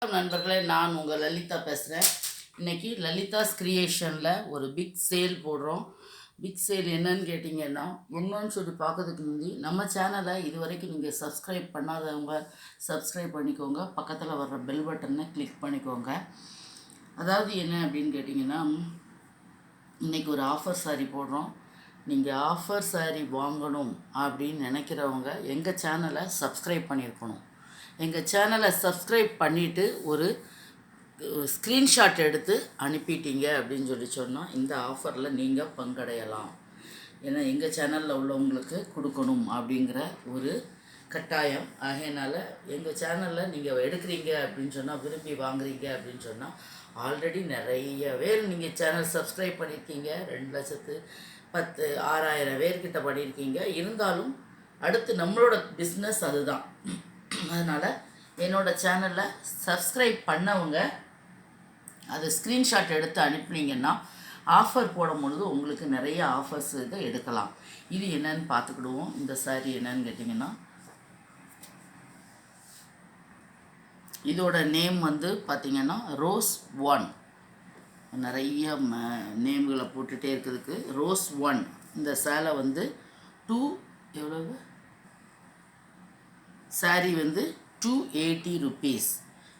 நண்பர்களே, நான் உங்கள் லலிதா பேசுகிறேன். இன்றைக்கி லலிதாஸ் கிரியேஷனில் ஒரு பிக் சேல் போடுறோம். பிக் சேல் என்னன்னு கேட்டிங்கன்னா, என்னன்னு சொல்லி பார்க்கறதுக்கு முந்தி நம்ம சேனலை இது வரைக்கும் நீங்கள் சப்ஸ்கிரைப் பண்ணாதவங்க சப்ஸ்கிரைப் பண்ணிக்கோங்க. பக்கத்தில் வர்ற பெல் பட்டனை கிளிக் பண்ணிக்கோங்க. அதாவது என்ன அப்படின்னு கேட்டிங்கன்னா, இன்றைக்கி ஒரு ஆஃபர் சாரீ போடுறோம். நீங்கள் ஆஃபர் சாரீ வாங்கணும் அப்படின்னு நினைக்கிறவங்க எங்கள் சேனலை சப்ஸ்கிரைப் பண்ணியிருக்கணும். எங்கள் சேனலை சப்ஸ்கிரைப் பண்ணிவிட்டு ஒரு ஸ்க்ரீன்ஷாட் எடுத்து அனுப்பிட்டீங்க அப்படின்னு சொன்னால் இந்த ஆஃபரில் நீங்கள் பங்கடையலாம். ஏன்னா எங்கள் சேனலில் உள்ளவங்களுக்கு கொடுக்கணும் அப்படிங்கிற ஒரு கட்டாயம். ஆகையினால் எங்கள் சேனலில் நீங்கள் எடுக்கிறீங்க அப்படின்னு சொன்னால், விரும்பி வாங்குறீங்க அப்படின்னு சொன்னால், ஆல்ரெடி நிறைய பேர் நீங்கள் சேனல் சப்ஸ்கிரைப் பண்ணியிருக்கீங்க. 2,10,60,000 பேர்கிட்ட பண்ணியிருக்கீங்க. இருந்தாலும் அடுத்து நம்மளோட பிஸ்னஸ் அதுதான். அதனால் என்னோடய சேனலில் சப்ஸ்கிரைப் பண்ணவங்க அது ஸ்க்ரீன்ஷாட் எடுத்து அனுப்புனீங்கன்னா ஆஃபர் போடும் பொழுது உங்களுக்கு நிறைய ஆஃபர்ஸ் இதை எடுக்கலாம். இது என்னன்னு பார்த்துக்கிடுவோம். இந்த சாரீ என்னன்னு கேட்டிங்கன்னா, இதோட நேம் பார்த்திங்கன்னா ரோஸ் 1. நிறைய நேம்களை போட்டுகிட்டே இருக்கிறதுக்கு ரோஸ் 1. இந்த சேலை 2 எவ்வளவு சாரீ 280 rupees,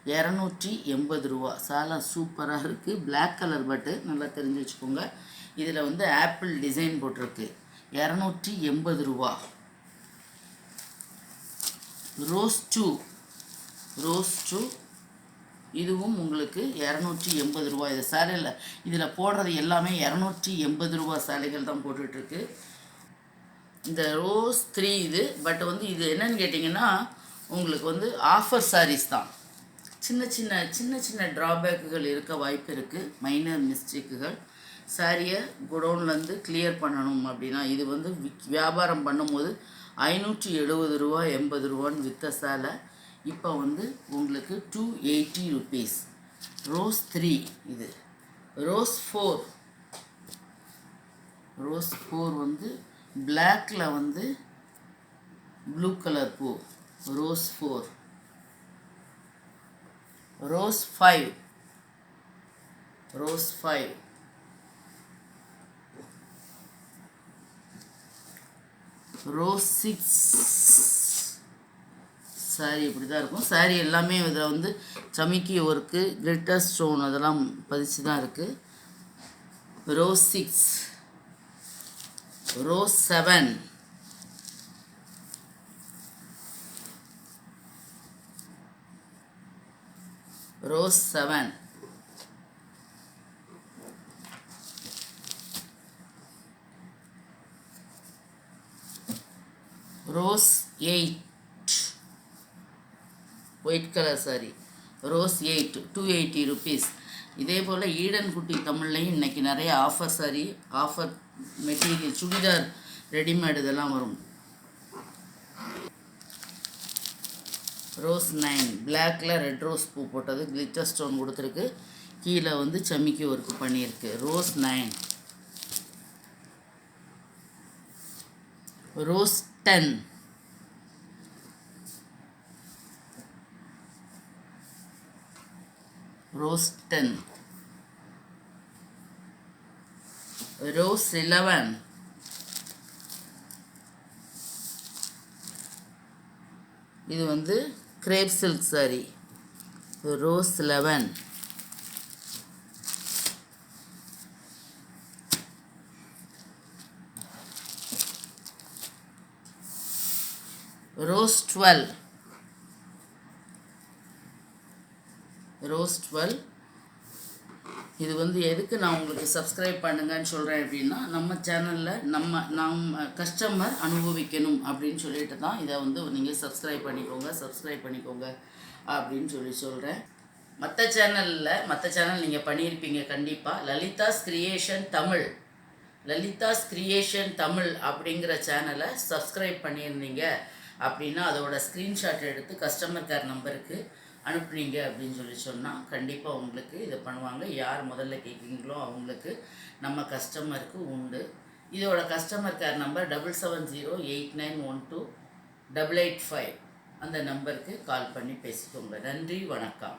280 ரூபா. சேலை சூப்பராக இருக்குது. பிளாக் கலர் பட்டு நல்லா தெரிஞ்சு வச்சுக்கோங்க. இதில் ஆப்பிள் டிசைன் போட்டிருக்கு. 280 ரூபா. ரோஸ் 2 இதுவும் உங்களுக்கு 280 ரூபா. இது சேலையில் இதில் போடுறது எல்லாமே 280 ரூபா சேலைகள் தான் போட்டுட்ருக்கு. இந்த ரோஸ் 3 இது. பட் இது என்னன்னு கேட்டிங்கன்னா, உங்களுக்கு ஆஃபர் சாரீஸ் தான். சின்ன சின்ன ட்ராபேக்குகள் இருக்க வாய்ப்பு இருக்குது. மைனர் மிஸ்டேக்குகள். சாரியை குடோன்லேருந்து கிளியர் பண்ணணும் அப்படின்னா, இது வியாபாரம் பண்ணும்போது 570 ரூபா 80 ரூபான்னு விற்ற சேலை இப்போ உங்களுக்கு 280 rupees. ரோஸ் 3 இது. ரோஸ் 4 பிளாக்கில் ப்ளூ கலர் பூ. ரோஸ் 4. ரோஸ் 5. ரோஸ் 6. சாரி இப்படி தான் இருக்கும். சாரி எல்லாமே இதில் சமிக்கி ஒர்க்கு, கிளிட்டர் ஸ்டோன் அதெல்லாம் பதிச்சு தான் இருக்குது. Rose 6. Rose 7. Rose 7. Rose 8. White colour sorry. Rose 8 280 rupees. இதே போல் ஈடன் குட்டி தமிழ்லையும் இன்றைக்கி நிறைய offer sorry, offer material, churidar readymade இதெல்லாம் வரும். ரோஸ் 9 பிளாக்கில் ரெட் ரோஸ் பூ போட்டது, கிளிட்டர் ஸ்டோன் கொடுத்துருக்கு. கீழே சமிக்கி ஒர்க்கு பண்ணியிருக்கு. ரோஸ் 9. ரோஸ் 10. ரோஸ் 10. ரோஸ் 11. இது grape silk sorry. Rose 11. Rose 12. Rose 12. இது எதுக்கு நான் உங்களுக்கு சப்ஸ்கிரைப் பண்ணுங்கன்னு சொல்கிறேன் அப்படின்னா, நம்ம சேனலில் நம்ம கஸ்டமர் அனுபவிக்கணும் அப்படின்னு சொல்லிட்டு தான் இதை நீங்கள் சப்ஸ்கிரைப் பண்ணிக்கோங்க அப்படின்னு சொல்கிறேன். மற்ற சேனல் நீங்கள் பண்ணியிருப்பீங்க கண்டிப்பாக. லலிதாஸ் கிரியேஷன் தமிழ் அப்படிங்கிற சேனலை சப்ஸ்கிரைப் பண்ணியிருந்தீங்க அப்படின்னா அதோட ஸ்க்ரீன்ஷாட் எடுத்து கஸ்டமர் கேர் நம்பருக்கு அனுப்புனீங்க அப்படின்னு சொன்னால் கண்டிப்பாக உங்களுக்கு இதை பண்ணுவாங்க. யார் முதல்ல கேட்குறீங்களோ அவங்களுக்கு நம்ம கஸ்டமருக்கு உண்டு. இதோட கஸ்டமர் கேர் நம்பர் 7708912885. அந்த நம்பருக்கு கால் பண்ணி பேசிக்கோங்க. நன்றி, வணக்கம்.